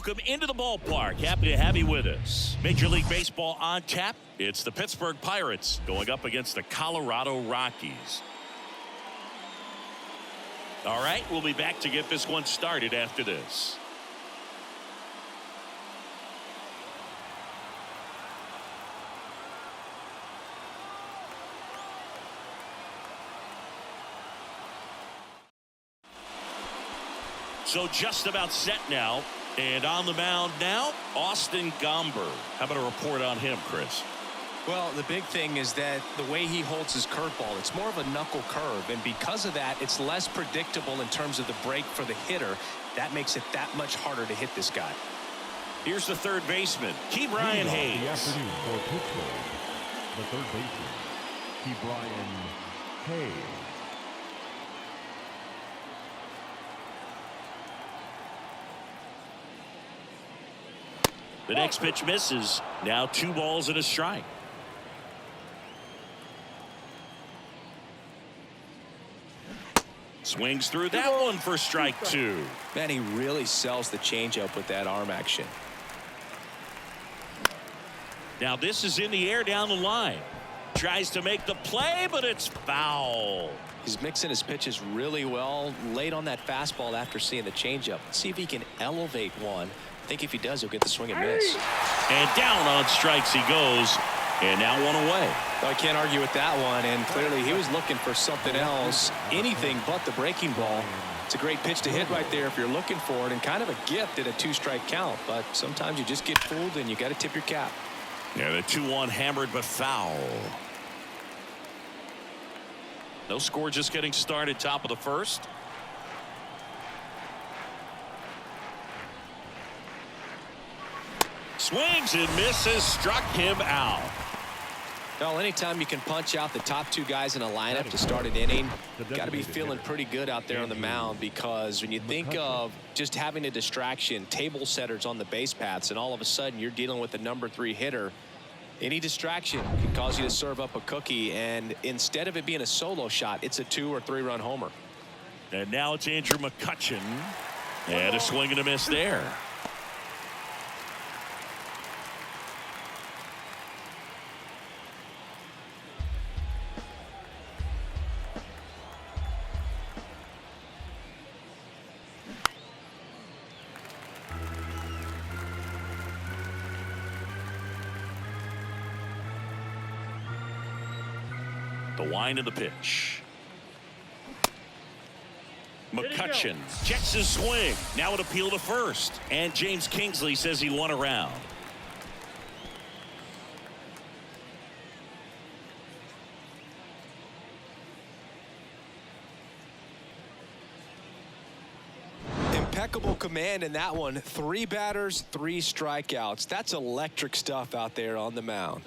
welcome into the ballpark. Happy to have you with us. Major League Baseball on tap. It's the Pittsburgh Pirates going up against the Colorado Rockies. All right, we'll be back to get this one started after this. So just about set now. And on the mound now, Austin Gomber. How about a report on him, Chris? Well, the big thing is that the way he holds his curveball, it's more of a knuckle curve. And because of that, it's less predictable in terms of the break for the hitter. That makes it that much harder to hit this guy. Here's the third baseman, Ke'Bryan Hayes. The afternoon for Pittsburgh, the third baseman, Ke'Bryan Hayes. The next pitch misses. Now 2 balls and a strike. Swings through that one for strike 2. Man, he really sells the changeup with that arm action. Now this is in the air down the line. Tries to make the play, but it's foul. He's mixing his pitches really well. Late on that fastball after seeing the changeup. See if he can elevate one. I think if he does, he'll get the swing and miss. And down on strikes he goes. And now 1 away. Well, I can't argue with that one. And clearly he was looking for something else. Anything but the breaking ball. It's a great pitch to hit right there if you're looking for it. And kind of a gift at a 2-strike count. But sometimes you just get fooled and you got to tip your cap. Yeah, the 2-1 hammered but foul. No score, just getting started, top of the first. Swings and misses, struck him out. Well, anytime you can punch out the top 2 guys in a lineup to start an inning, got to be feeling pretty good out there on the mound, because when you think of just having a distraction, table setters on the base paths, and all of a sudden you're dealing with the number 3 hitter, any distraction can cause you to serve up a cookie, and instead of it being a solo shot, it's a 2 or 3 run homer. And now it's Andrew McCutchen, and a swing and a miss there. The wind of the pitch. McCutchen checks his swing. Now an appeal to first. And James Kingsley says he won a round. Impeccable command in that one. 3 batters, 3 strikeouts. That's electric stuff out there on the mound.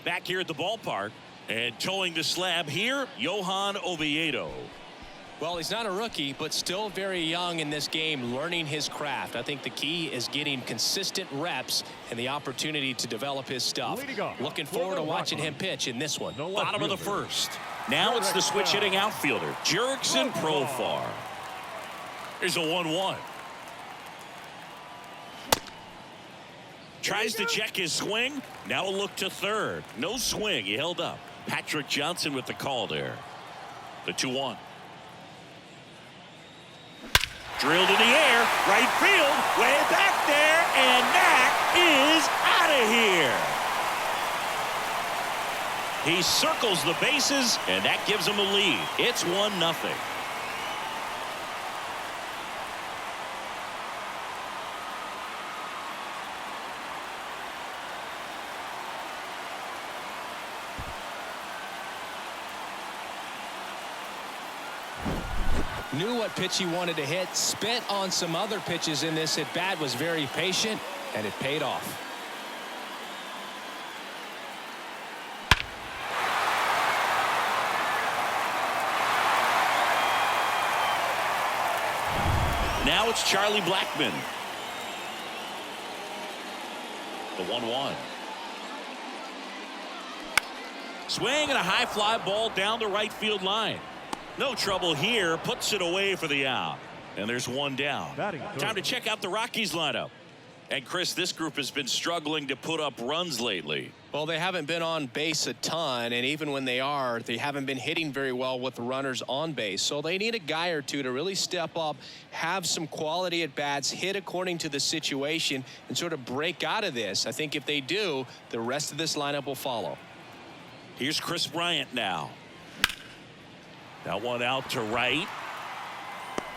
Back here at the ballpark, and towing the slab here, Johan Oviedo. Well, he's not a rookie, but still very young in this game, learning his craft. I think the key is getting consistent reps and the opportunity to develop his stuff. Looking forward to watching him pitch in this one. Bottom of the first. Now it's the switch hitting outfielder, Jurickson Profar. Here's a 1-1. Tries to check his swing. Now a look to third. No swing. He held up. Patrick Johnson with the call there. The 2-1. Drilled in the air. Right field. Way back there. And that is out of here. He circles the bases, and that gives him a lead. It's 1-0. Knew what pitch he wanted to hit, spent on some other pitches in this at bat, was very patient, and it paid off. Now it's Charlie Blackmon. The 1-1. Swing and a high fly ball down the right field line. No trouble here. Puts it away for the out. And there's one down. Time to check out the Rockies lineup. And Chris, this group has been struggling to put up runs lately. Well, they haven't been on base a ton, and even when they are, they haven't been hitting very well with the runners on base. So they need a guy or two to really step up, have some quality at bats, hit according to the situation, and sort of break out of this. I think if they do, the rest of this lineup will follow. Here's Chris Bryant now. That one out to right.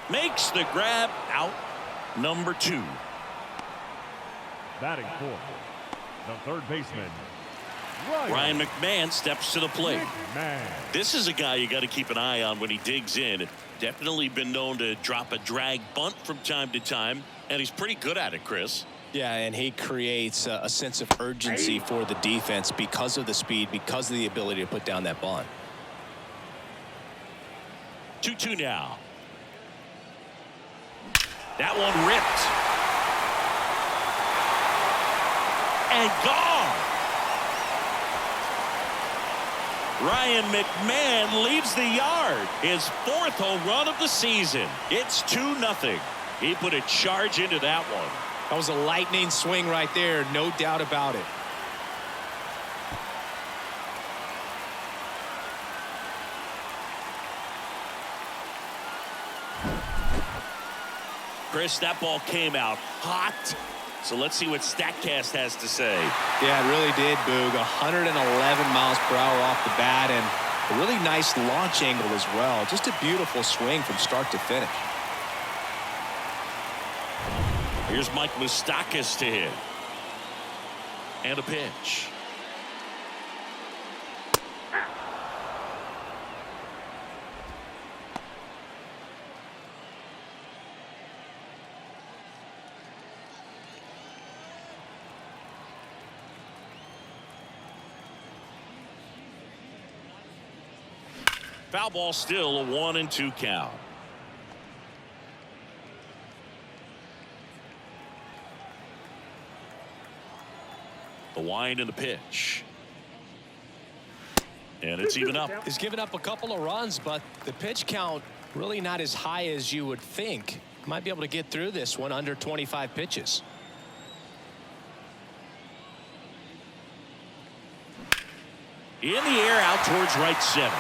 Makes the grab. Out number 2. Batting fourth, the third baseman, Ryan McMahon steps to the plate. McMahon. This is a guy you got to keep an eye on when he digs in. Definitely been known to drop a drag bunt from time to time, and he's pretty good at it, Chris. Yeah, and he creates a sense of urgency for the defense because of the speed, because of the ability to put down that bunt. 2-2 now. That one ripped. And gone. Ryan McMahon leaves the yard. His 4th home run of the season. It's 2-0. He put a charge into that one. That was a lightning swing right there, no doubt about it. Chris, that ball came out hot. So let's see what StatCast has to say. Yeah, it really did, Boog. 111 miles per hour off the bat, and a really nice launch angle as well. Just a beautiful swing from start to finish. Here's Mike Moustakas to hit. And a pitch. Foul ball, still a 1-2 count. The wind and the pitch. And it's even up. He's given up a couple of runs, but the pitch count really not as high as you would think. Might be able to get through this one under 25 pitches. In the air, out towards right center.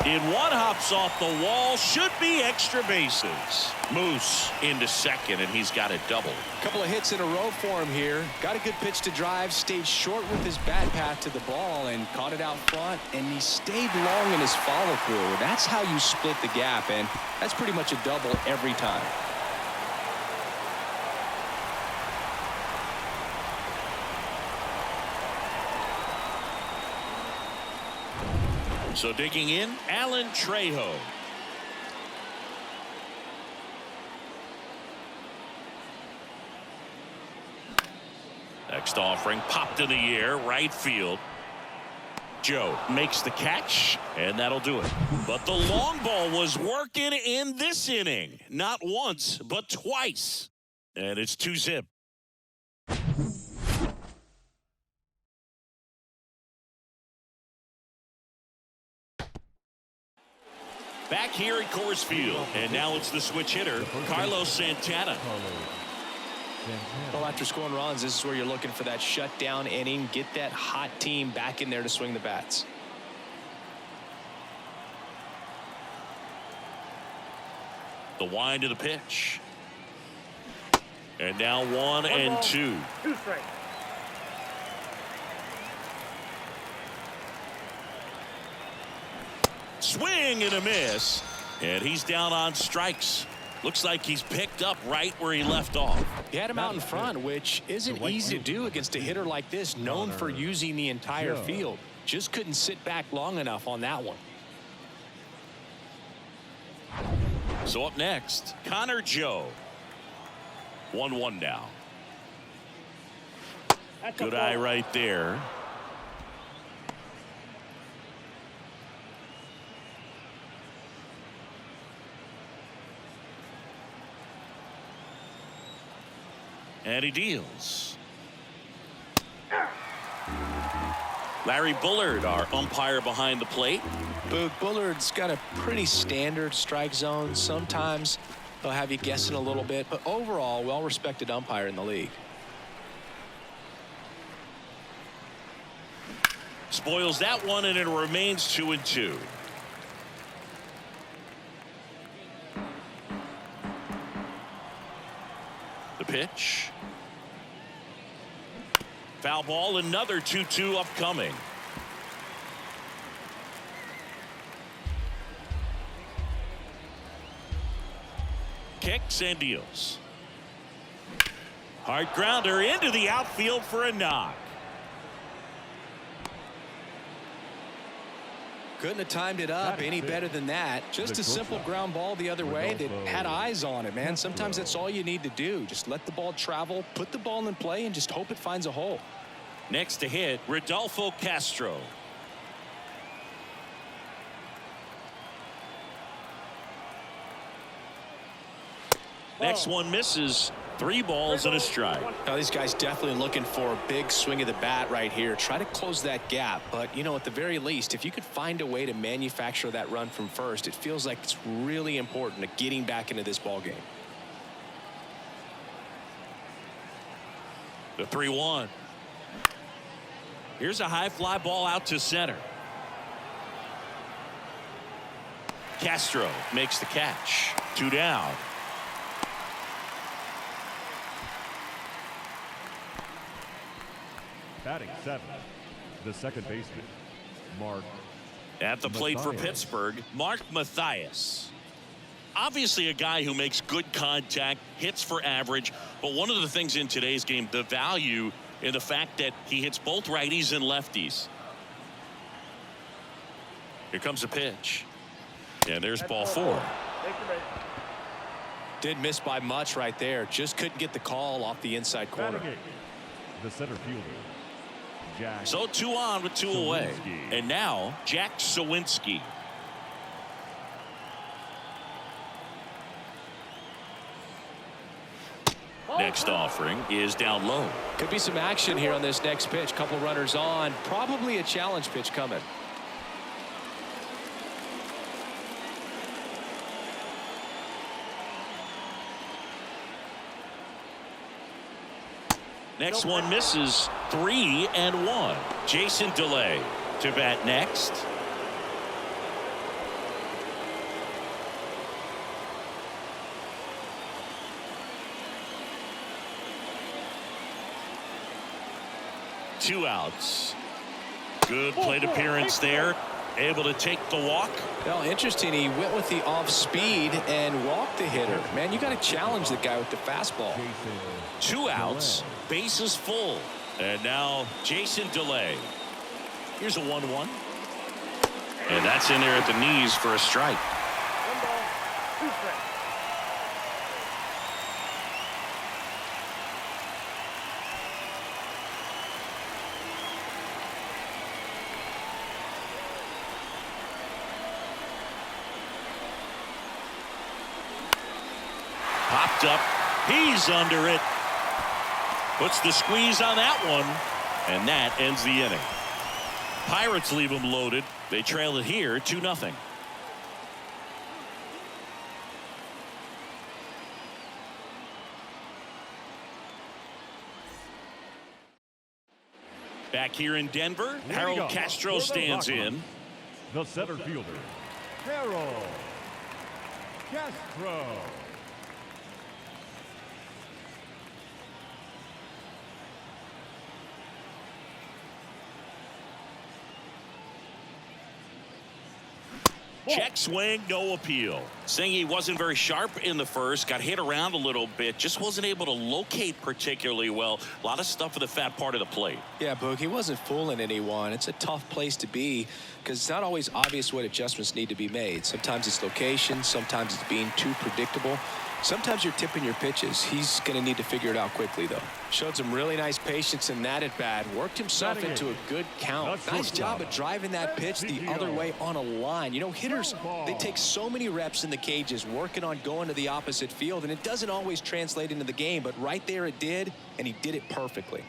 In one, hops off the wall. Should be extra bases. Moose into second, and he's got a double. A couple of hits in a row for him here. Got a good pitch to drive. Stayed short with his bat path to the ball and caught it out front. And he stayed long in his follow through. That's how you split the gap, and that's pretty much a double every time. So digging in, Alan Trejo. Next offering popped in the air, right field. Joe makes the catch, and that'll do it. But the long ball was working in this inning. Not once, but twice. And it's 2-zip. Back here at Coors Field, and now it's the switch hitter, Carlos Santana. Well, after scoring runs, this is where you're looking for that shutdown inning. Get that hot team back in there to swing the bats. The wind to the pitch. And now 1-2. 2 strikes. Swing and a miss. And he's down on strikes. Looks like he's picked up right where he left off. He had him out in front, which isn't easy to do against a hitter like this, known for using the entire field. Just couldn't sit back long enough on that one. So up next, Connor Joe. 1-1 now. Good eye right there. And he deals. Larry Bullard, our umpire behind the plate. Boog, Bullard's got a pretty standard strike zone. Sometimes he'll have you guessing a little bit, but overall, well-respected umpire in the league. Spoils that one, and it remains 2-2. The pitch. Foul ball, another 2-2 upcoming. Kicks and deals. Hard grounder into the outfield for a knock. Couldn't have timed it up any better than that. Just a simple ground ball the other way that had eyes on it, man. Sometimes that's all you need to do. Just let the ball travel, put the ball in play, and just hope it finds a hole. Next to hit, Rodolfo Castro. Next one misses. 3 balls and a strike. Now these guys definitely looking for a big swing of the bat right here. Try to close that gap, but you know, at the very least, if you could find a way to manufacture that run from first, it feels like it's really important to getting back into this ball game. The 3-1. Here's a high fly ball out to center. Castro makes the catch. 2 down. Batting 7th, the second baseman, Mark. At the plate for Mathias. Pittsburgh, Mark Mathias. Obviously a guy who makes good contact, hits for average, but one of the things in today's game, the value in the fact that he hits both righties and lefties. Here comes a pitch. And there's ball 4. Did miss by much right there. Just couldn't get the call off the inside corner. Batting 8th, the center fielder, Jack. So 2 on with 2 away. Sawinski. And now Jack Sawinski. Next offering is down low. Could be some action here on this next pitch. Couple runners on. Probably a challenge pitch coming. Next one misses. 3-1. Jason DeLay to bat next. Two outs. Good plate appearance there. Able to take the walk. Well, interesting. He went with the off speed and walked the hitter. Man, you got to challenge the guy with the fastball. 2 outs. Bases full. And now Jason DeLay. Here's a 1-1. And that's in there at the knees for a strike. Popped up. He's under it. Puts the squeeze on that one. And that ends the inning. Pirates leave them loaded. They trail it here 2-0. Back here in Denver, Harold Castro stands in. The center fielder, Harold Castro. Check swing, no appeal. Saying he wasn't very sharp in the first, got hit around a little bit, just wasn't able to locate particularly well. A lot of stuff for the fat part of the plate. Yeah, Boog, he wasn't fooling anyone. It's a tough place to be. because it's not always obvious what adjustments need to be made. Sometimes it's location, sometimes it's being too predictable. Sometimes you're tipping your pitches. He's going to need to figure it out quickly, though. Showed some really nice patience in that at bat. Worked himself into a good count. Nice job of driving that pitch the other way on a line. You know, hitters, they take so many reps in the cages working on going to the opposite field, and it doesn't always translate into the game, but right there it did, and he did it perfectly.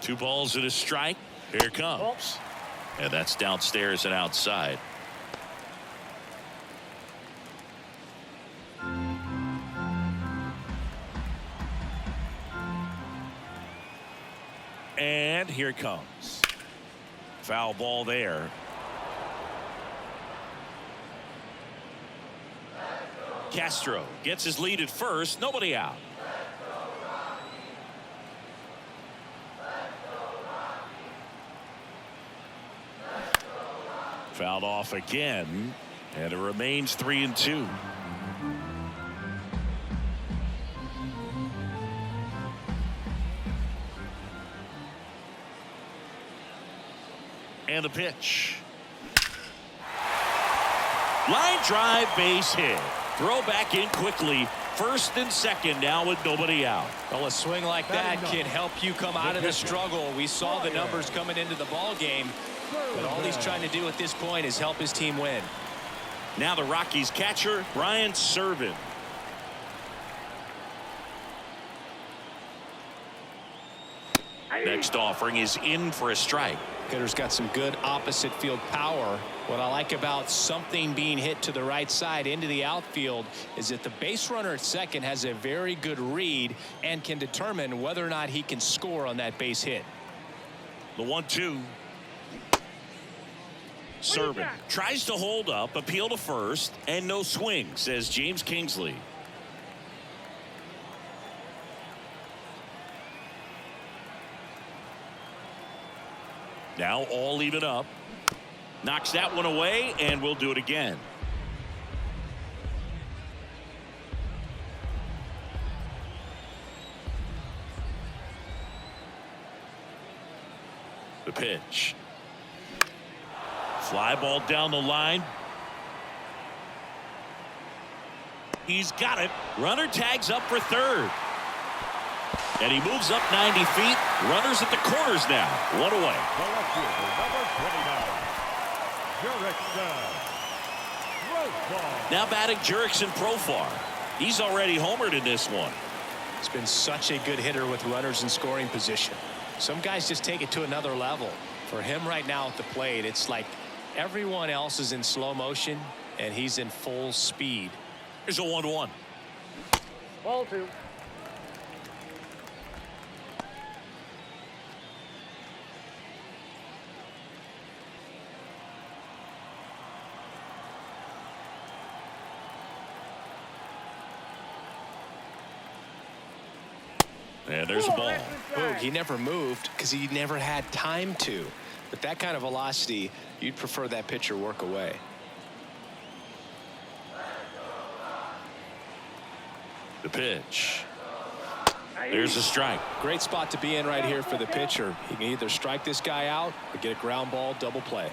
Two balls and a strike. Here it comes. And that's downstairs and outside. And here it comes. Foul ball there. Castro gets his lead at first. Nobody out. Fouled off again, and it remains 3-2. And the pitch. Line drive, base hit. Throw back in quickly. First and second now with nobody out. Well, a swing like that can help you come out of the struggle. We saw the numbers coming into the ball game, but all he's trying to do at this point is help his team win. Now the Rockies catcher, Brian Servin. Next offering is in for a strike. Hitter's got some good opposite field power. What I like about something being hit to the right side into the outfield is that the base runner at second has a very good read and can determine whether or not he can score on that base hit. The 1-2. Servin tries to hold up, appeal to first, and no swing, says James Kingsley. Now all even up. Knocks that one away, and we'll do it again. The pitch. Fly ball down the line. He's got it. Runner tags up for third. And he moves up 90 feet. Runners at the corners now. One away. The left fielder, number 29, Jurickson. Now batting Jurickson Profar. He's already homered in this one. He's been such a good hitter with runners in scoring position. Some guys just take it to another level. For him right now at the plate, it's like everyone else is in slow motion and he's in full speed. Here's a 1-1. Ball two. And there's a ball. Oh, he never moved because he never had time to. With that kind of velocity, you'd prefer that pitcher work away. The pitch. There's a strike. Great spot to be in right here for the pitcher. He can either strike this guy out or get a ground ball double play.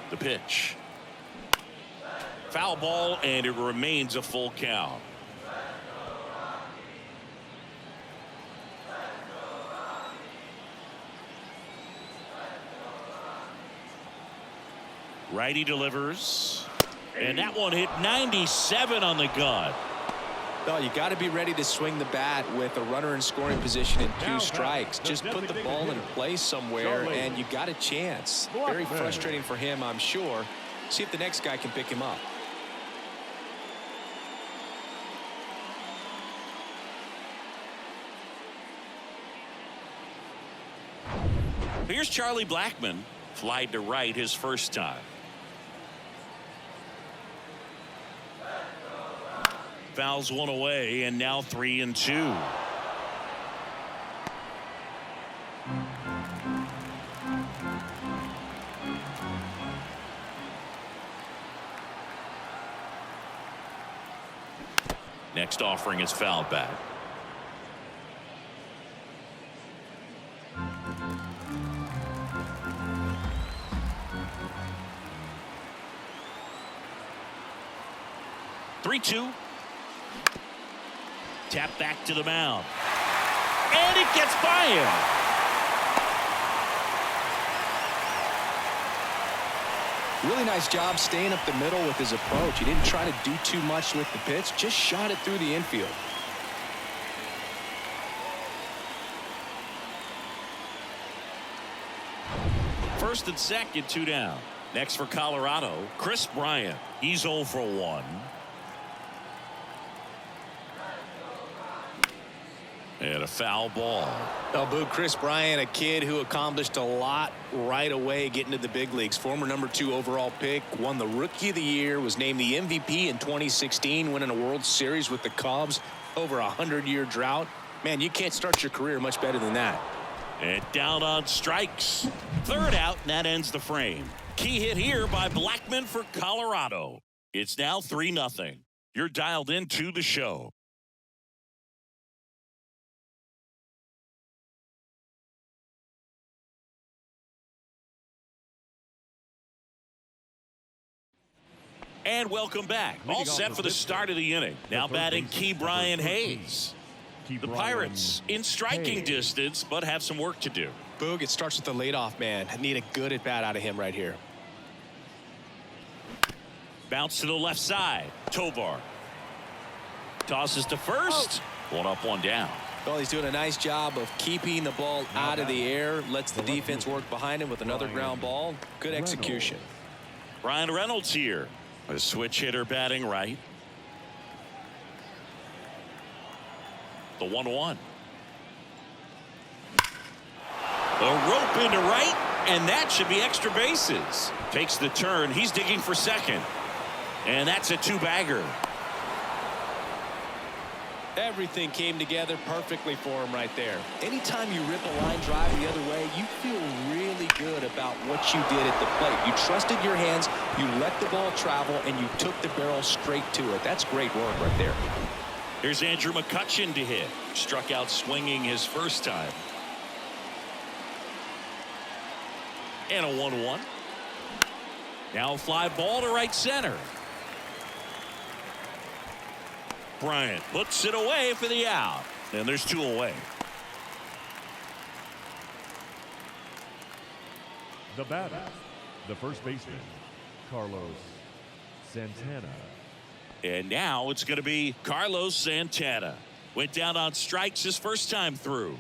The pitch. Foul ball, and it remains a full count. Righty delivers. And that one hit 97 on the gun. No, you got to be ready to swing the bat with a runner in scoring position and 2 strikes. Just put the ball in play somewhere and you got a chance. Very frustrating for him, I'm sure. See if the next guy can pick him up. Here's Charlie Blackmon. Flied to right his first time. Fouls one away, and now 3-2. Next offering is fouled back. Three-two. Tap back to the mound. And it gets by him. Really nice job staying up the middle with his approach. He didn't try to do too much with the pitch, just shot it through the infield. First and second, 2 down. Next for Colorado, Chris Bryant. He's 0 for 1. And a foul ball. Oh, boo, Chris Bryant, a kid who accomplished a lot right away getting to the big leagues. Former #2 overall pick, won the Rookie of the Year, was named the MVP in 2016, winning a World Series with the Cubs, over a 100-year drought. Man, you can't start your career much better than that. And down on strikes. Third out, and that ends the frame. Key hit here by Blackman for Colorado. It's now 3-0. You're dialed into the show. And welcome back. All set for the start of the inning. Now batting Key Brian Hayes. The Pirates in striking distance, but have some work to do. Boog, it starts with the leadoff man. I need a good at-bat out of him right here. Bounce to the left side. Tovar. Tosses to first. One up, one down. Well, he's doing a nice job of keeping the ball out of the air. Lets the defense work behind him with another ground ball. Good execution. Ryan Reynolds here. A switch hitter batting right. The 1-1. A rope into right, and that should be extra bases. Takes the turn. He's digging for second. And that's a 2-bagger. Everything came together perfectly for him right there. Anytime you rip a line drive the other way, you feel really good about what you did at the plate. You trusted your hands, you let the ball travel, and you took the barrel straight to it. That's great work right there. Here's Andrew McCutchen to hit. Struck out swinging his first time. And a 1-1. Now a fly ball to right center. Bryant puts it away for the out. And there's 2 away. The batter, the first baseman, Carlos Santana. And now it's going to be Carlos Santana. Went down on strikes his first time through.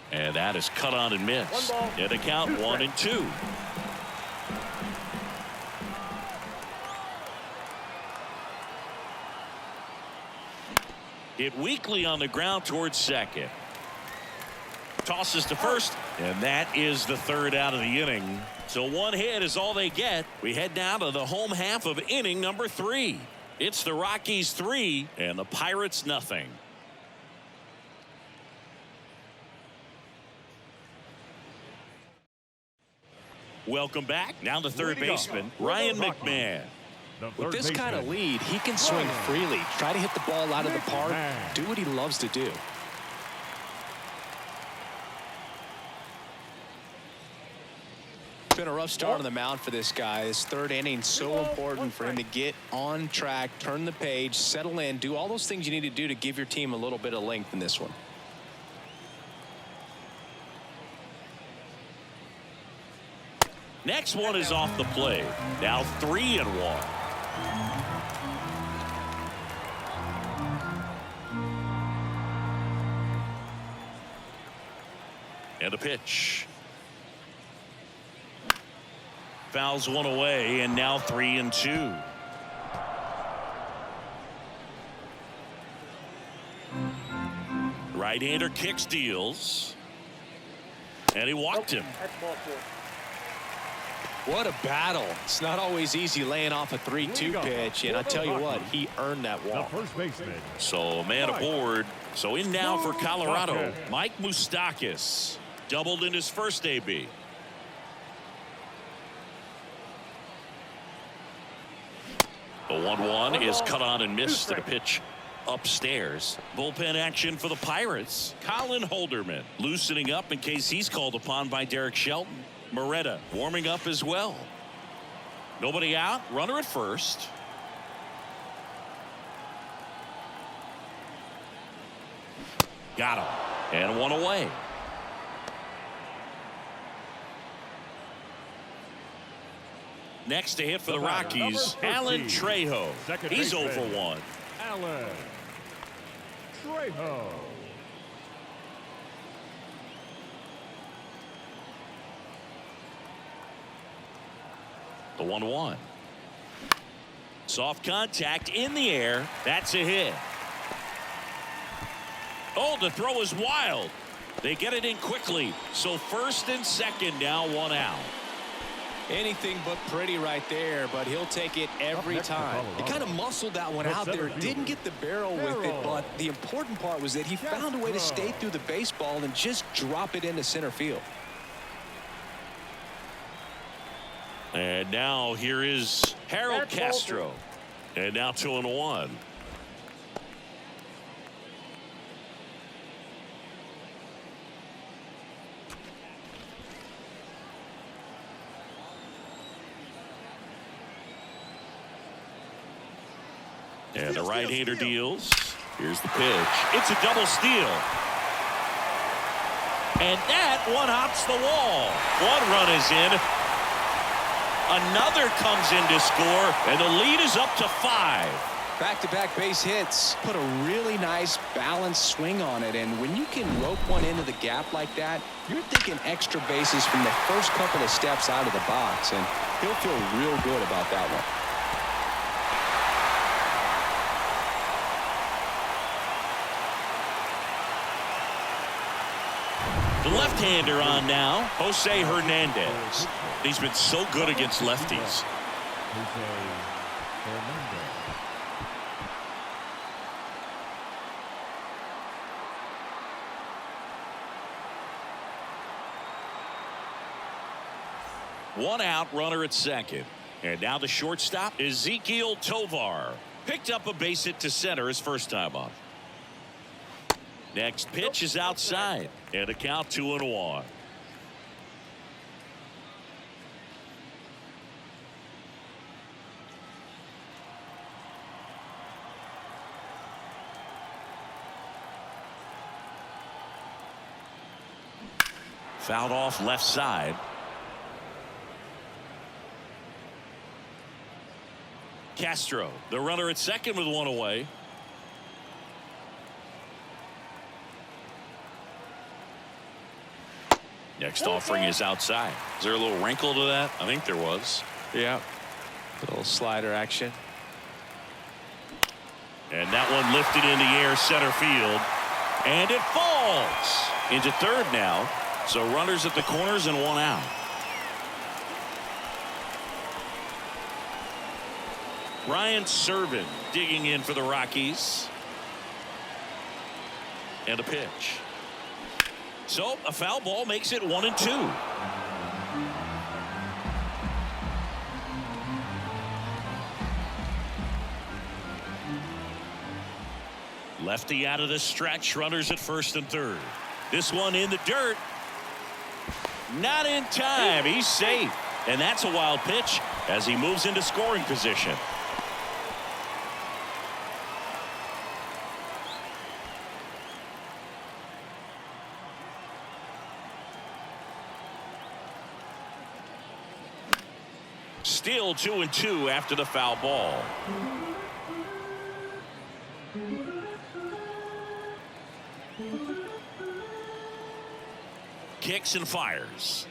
And that is cut on and missed. And the count 1-2. Hit weakly on the ground towards second. Tosses to first, and that is the 3rd out of the inning. So 1 hit is all they get. We head now to the home half of inning number 3. It's the Rockies 3 and the Pirates nothing. Welcome back. Now the third baseman, Ryan McMahon. With this kind of lead, he can swing freely, try to hit the ball out of the park, do what he loves to do. It's been a rough start on the mound for this guy. His 3rd inning, so important for him to get on track, turn the page, settle in, do all those things you need to do to give your team a little bit of length in this one. Next one is off the plate. Now 3-1. And a pitch. Fouls one away, and now 3-2. Right Right-hander kicks, deals. And he walked him. That's ball 4. What a battle. It's not always easy laying off a 3-2 pitch, and I tell you what, he earned that The walk. first baseman. So a man aboard. So in now for Colorado, Mike Moustakas. Doubled in his first AB. The 1-1 is cut on and missed at a pitch upstairs. Bullpen action for the Pirates. Colin Holderman loosening up in case he's called upon by Derek Shelton. Moretta warming up as well. Nobody out. Runner at first. Got him. And one away. Next to hit for the Rockies, Alan Trejo. He's 0-for-1. Alan Trejo. The 1-1. Soft contact in the air. That's a hit. Oh, the throw is wild. They get it in quickly. So first and second, now one out. Anything but pretty right there, but he'll take it every time. He kind of muscled that one out there. Didn't get the barrel with it, but the important part was that he found a way to stay through the baseball and just drop it into center field. And now here is Harold Castro. And now 2-1. And the right-hander deals. Here's the pitch. It's a double steal. And that one hops the wall. One run is in. Another comes in to score, and the lead is up to 5. Back-to-back base hits. Put a really nice balanced swing on it, and when you can rope one into the gap like that, you're thinking extra bases from the first couple of steps out of the box, and he'll feel real good about that one. The left-hander on now, Jose Hernandez. He's been so good against lefties. One out, runner at second. And now the shortstop, Ezekiel Tovar. Picked up a base hit to center his first time up. Next pitch is outside, and a count 2-1. Fouled off left side. Castro, the runner at second with one away. Next offering is outside. Is there a little wrinkle to that? I think there was. Yeah. A little slider action. And that one lifted in the air, center field. And it falls into third now. So runners at the corners and one out. Ryan Serven digging in for the Rockies. And a pitch. So a foul ball makes it 1-2. Lefty out of the stretch, runners at first and third. This one in the dirt. Not in time. He's safe. And that's a wild pitch as he moves into scoring position. Still 2-2 after the foul ball. Kicks and fires.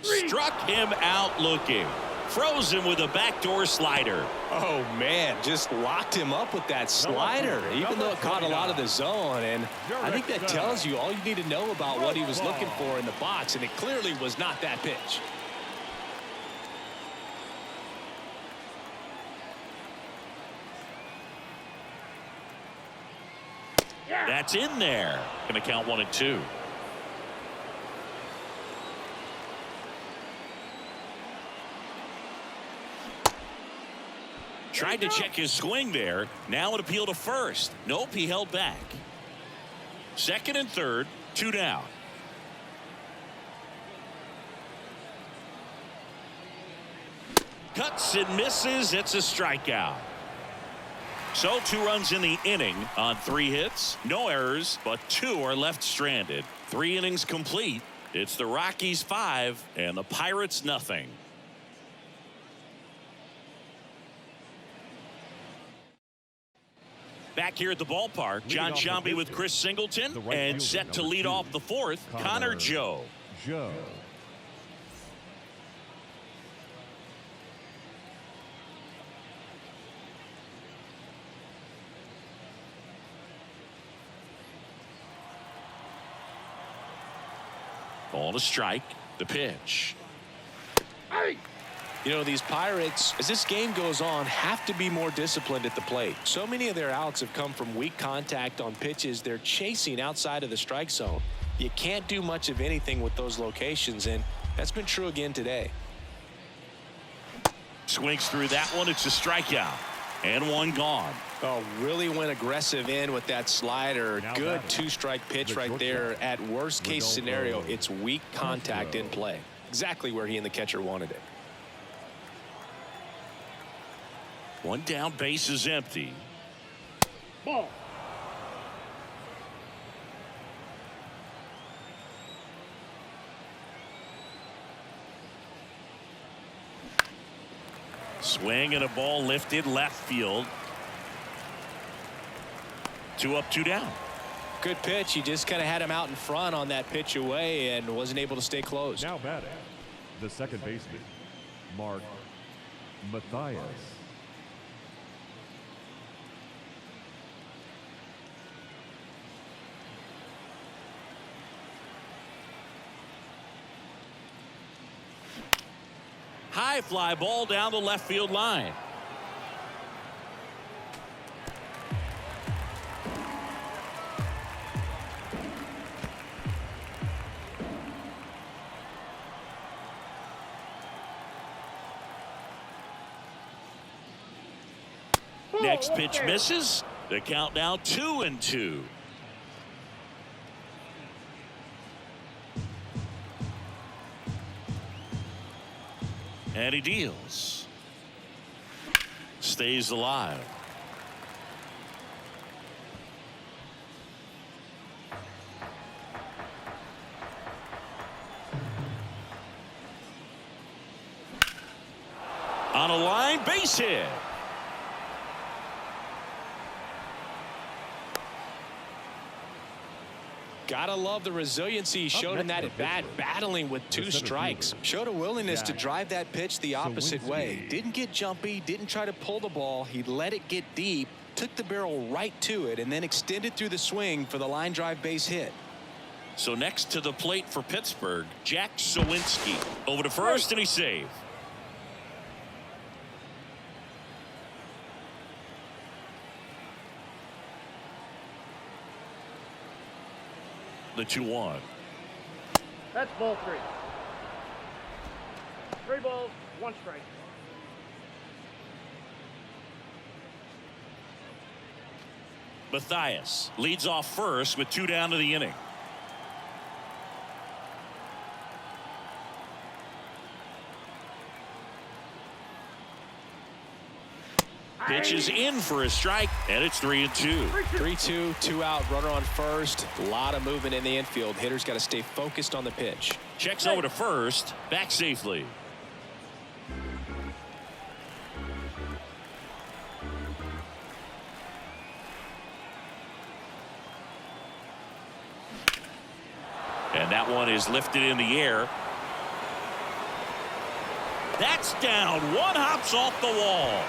Struck him out looking. Froze him with a backdoor slider. Oh, man, just locked him up with that slider, even though it caught a lot of the zone. And I think that tells you all you need to know about what he was looking for in the box, and it clearly was not that pitch. That's in there. Going to count 1-2. Tried to check his swing there. Now an appeal to first. Nope, he held back. Second and third, 2 down. Cuts and misses. It's a strikeout. So 2 runs in the inning on 3 hits. No errors, but 2 are left stranded. 3 innings complete. It's the Rockies 5 and the Pirates nothing. Back here at the ballpark, John Sciambi with Chris Singleton, and set to lead off the 4th, Connor Joe. Ball to strike, the pitch. Hey! You know, these Pirates, as this game goes on, have to be more disciplined at the plate. So many of their outs have come from weak contact on pitches they're chasing outside of the strike zone. You can't do much of anything with those locations, and that's been true again today. Swings through that one. It's a strikeout. And 1 gone. Oh, really went aggressive in with that slider. Good 2-strike pitch right there. At worst case scenario, it's weak contact in play. Exactly where he and the catcher wanted it. 1 down, base is empty. Ball. Swing and a ball lifted left field. 2 up, 2 down. Good pitch. He just kind of had him out in front on that pitch away and wasn't able to stay close. Now batting, the second baseman, Mark Mathias. High fly ball down the left field line. Next pitch misses. The count now 2-2. And he deals. Stays alive. On a line, base hit. Gotta love the resiliency he showed in that at bat, battling with 2 strikes. Showed a willingness to drive that pitch the opposite way. Didn't get jumpy, didn't try to pull the ball. He let it get deep, took the barrel right to it, and then extended through the swing for the line drive base hit. So next to the plate for Pittsburgh, Jack Sawinski. Over to first, and he's safe. The 2-1. That's ball 3. 3 balls, 1 strike. Mathias leads off first with 2 down to the inning. Pitch is in for a strike, and it's 3-2. 3-2, 2 out, runner on first. A lot of movement in the infield. Hitters got to stay focused on the pitch. Checks over to first, back safely. And that one is lifted in the air. That's down. One hops off the wall.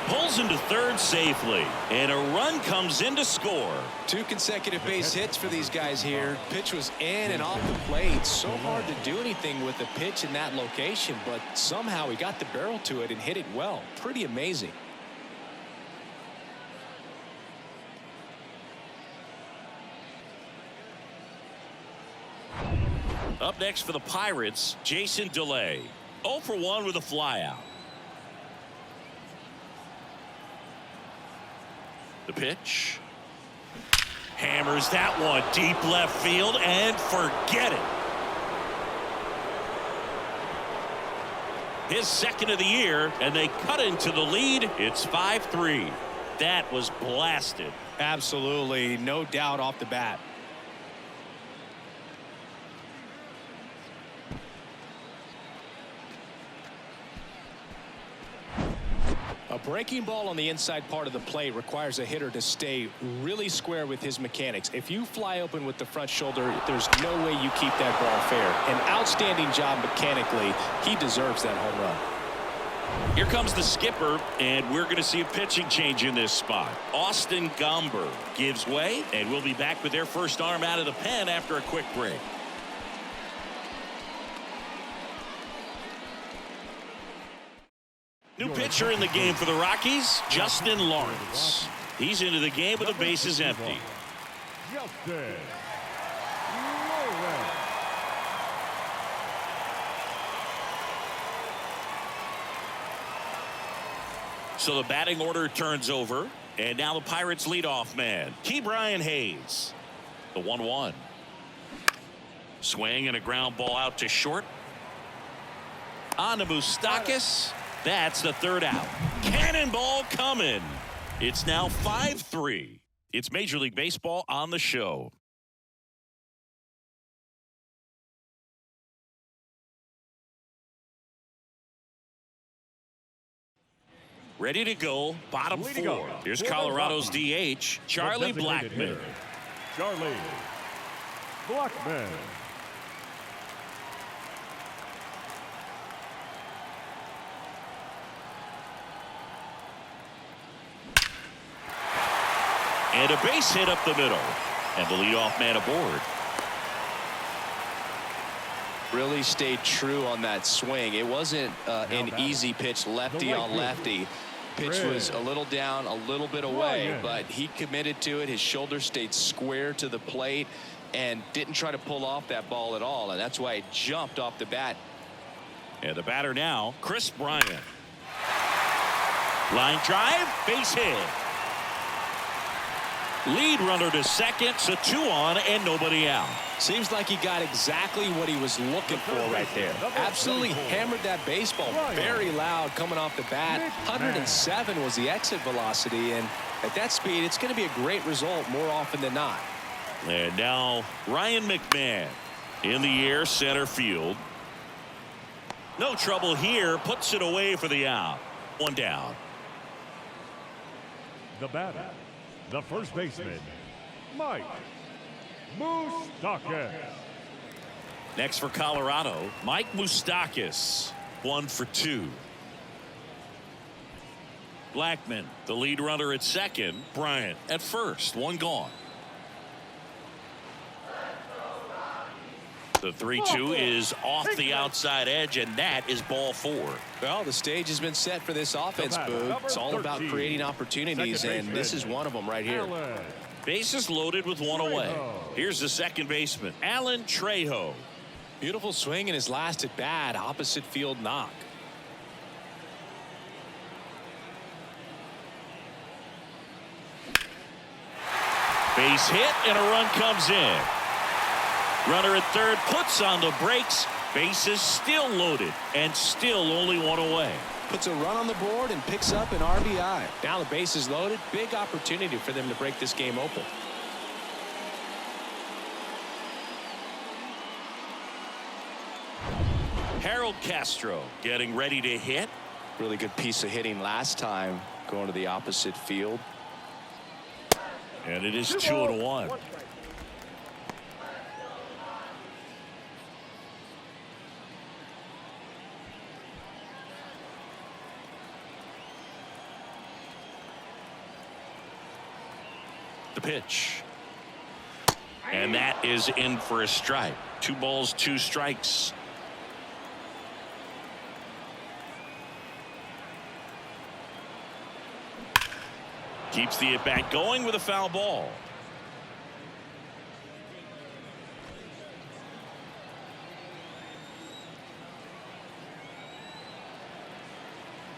Pulls into third safely, and a run comes in to score. 2 consecutive base hits for these guys here. Pitch was in and off the plate. So hard to do anything with the pitch in that location, but somehow he got the barrel to it and hit it well. Pretty amazing. Up next for the Pirates, Jason DeLay. 0 for 1 with a flyout. The pitch. Hammers that one deep left field and forget it. His second of the year, and they cut into the lead. It's 5-3. That was blasted. Absolutely, no doubt off the bat. A breaking ball on the inside part of the plate requires a hitter to stay really square with his mechanics. If you fly open with the front shoulder, there's no way you keep that ball fair. An outstanding job mechanically. He deserves that home run. Here comes the skipper, and we're going to see a pitching change in this spot. Austin Gomber gives way, and we'll be back with their first arm out of the pen after a quick break. New pitcher in the game for the Rockies, Justin Lawrence. He's into the game with the bases empty. Justin Lawrence. So the batting order turns over, and now the Pirates leadoff man, Brian Hayes. The 1-1. Swing and a ground ball out to short. On to Moustakas. That's the third out. Cannonball coming. It's now 5-3. It's Major League Baseball on the show. Ready to go. Bottom 4. Here's Colorado's DH, Charlie Blackmon. Charlie Blackmon. And a base hit up the middle. And the leadoff man aboard. Really stayed true on that swing. It wasn't an easy pitch lefty on lefty. Pitch was a little down, a little bit away, but he committed to it. His shoulder stayed square to the plate and didn't try to pull off that ball at all. And that's why it jumped off the bat. And the batter now, Chris Bryant. Line drive, base hit. Lead runner to second, so 2 on and nobody out. Seems like he got exactly what he was looking for right there. Absolutely hammered that baseball very loud coming off the bat. 107 was the exit velocity, and at that speed, it's going to be a great result more often than not. And now Ryan McMahon in the air, center field. No trouble here, puts it away for the out. 1 down. The batter, the first baseman, Mike Moustakas. Next for Colorado, Mike Moustakas. 1 for 2. Blackmon, the lead runner at second. Bryant at first. 1 gone. The 3-2 is off the outside edge, and that is ball 4. Well, the stage has been set for this offense, Boog. It's all about creating opportunities, and this is one of them right here. Bases loaded with 1 away. Here's the second baseman, Alan Trejo. Beautiful swing in his last at bat, opposite field knock. Base hit, and a run comes in. Runner at third puts on the brakes. Bases still loaded and still only 1 away. Puts a run on the board and picks up an RBI. Now the base is loaded. Big opportunity for them to break this game open. Harold Castro getting ready to hit. Really good piece of hitting last time, going to the opposite field. And it is 2-1. The pitch. And that is in for a strike. 2 balls, 2 strikes. Keeps the at-bat going with a foul ball.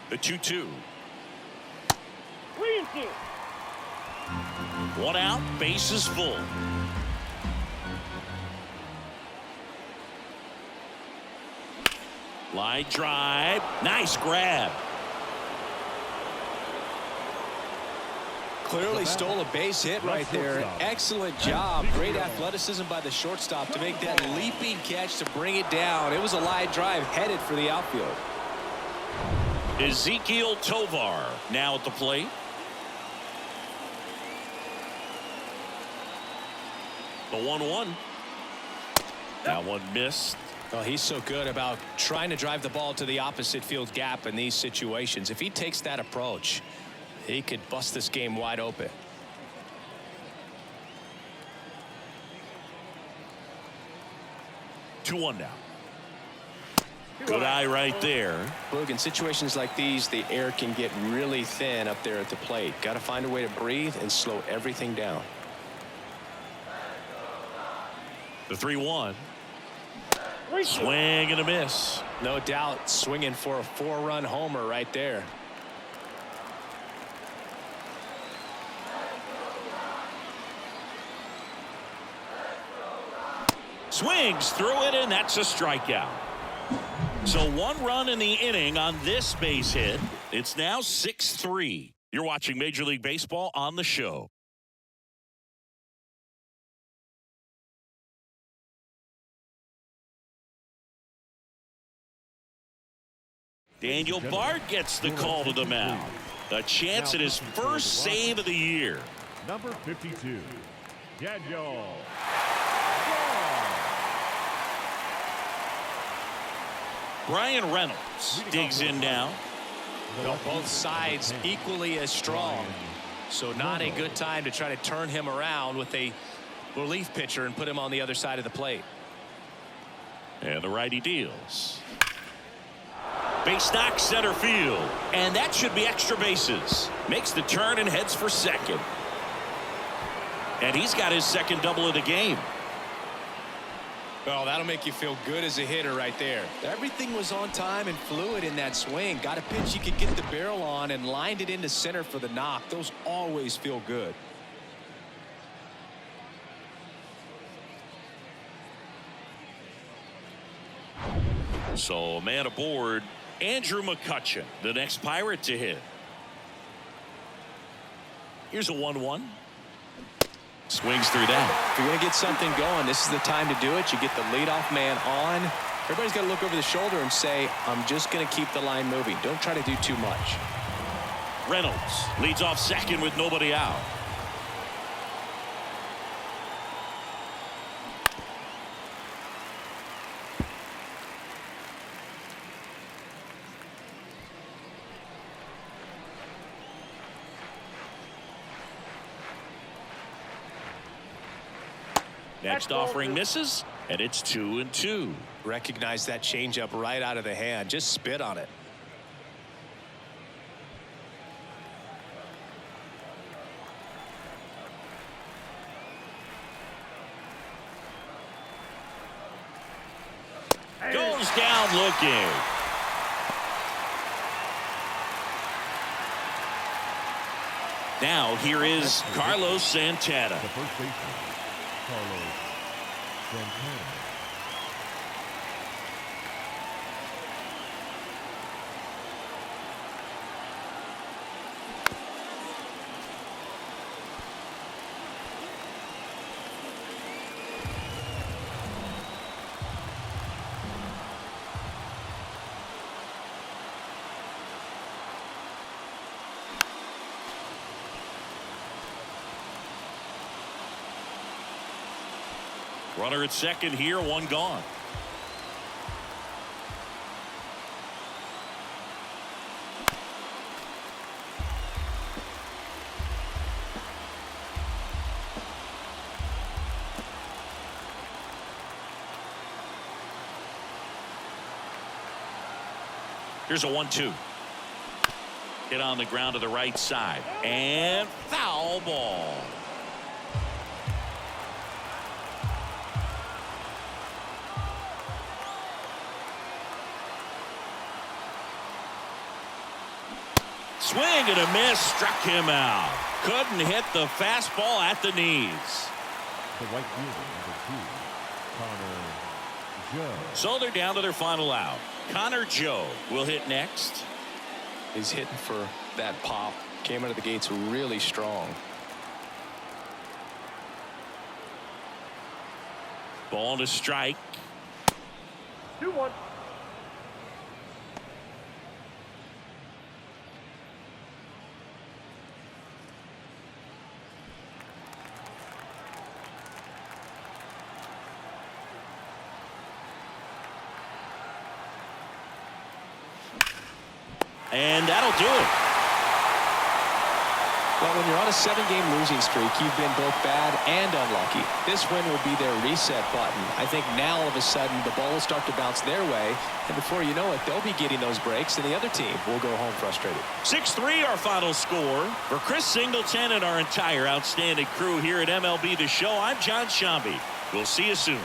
The 2-2. 3-2. 1 out, bases full. Line drive. Nice grab. Clearly stole a base hit right there. Excellent job. Great athleticism by the shortstop to make that leaping catch to bring it down. It was a line drive headed for the outfield. Ezekiel Tovar now at the plate. The 1-1. That one missed. Well, he's so good about trying to drive the ball to the opposite field gap in these situations. If he takes that approach, he could bust this game wide open. Two one now. Good eye right there. Look, in situations like these, the air can get really thin up there at the plate. Got to find a way to breathe and slow everything down. The 3-1. Swing and a miss. No doubt swinging for a 4-run homer right there. Swings through it, and that's a strikeout. So 1 run in the inning on this base hit. It's now 6-3. You're watching Major League Baseball on the show. Daniel Bard gets the call to the mound. A chance at his first save of the year. Number 52, Daniel. Brian Reynolds digs in now. Well, both sides equally as strong. So not a good time to try to turn him around with a relief pitcher and put him on the other side of the plate. And the righty deals. Base knock center field. And that should be extra bases. Makes the turn and heads for second. And he's got his second double of the game. Well, that'll make you feel good as a hitter right there. Everything was on time and fluid in that swing. Got a pitch you could get the barrel on and lined it into center for the knock. Those always feel good. So a man aboard, Andrew McCutchen, the next Pirate to hit. Here's a 1-1. Swings through that. If you're going to get something going, this is the time to do it. You get the leadoff man on. Everybody's got to look over the shoulder and say, I'm just going to keep the line moving. Don't try to do too much. Reynolds leads off second with nobody out. Next offering misses, and it's 2-2. Recognize that changeup right out of the hand. Just spit on it. Goes down looking. Now here is Carlos Santana. The first baseman, Carlos Santana. Runner at second here, one gone. Here's a 1-2. Hit on the ground to the right side. And foul ball. Swing and a miss. Struck him out. Couldn't hit the fastball at the knees. The right fielder, number 2, Connor Joe. So they're down to their final out. Connor Joe will hit next. He's hitting for that pop. Came out of the gates really strong. Ball to strike. 2-1. And that'll do it. Well, when you're on a 7-game losing streak, you've been both bad and unlucky. This win will be their reset button. I think now all of a sudden the ball will start to bounce their way, and before you know it, they'll be getting those breaks, and the other team will go home frustrated. 6-3 our final score. For Chris Singleton and our entire outstanding crew here at MLB The Show, I'm John Shambi. We'll see you soon.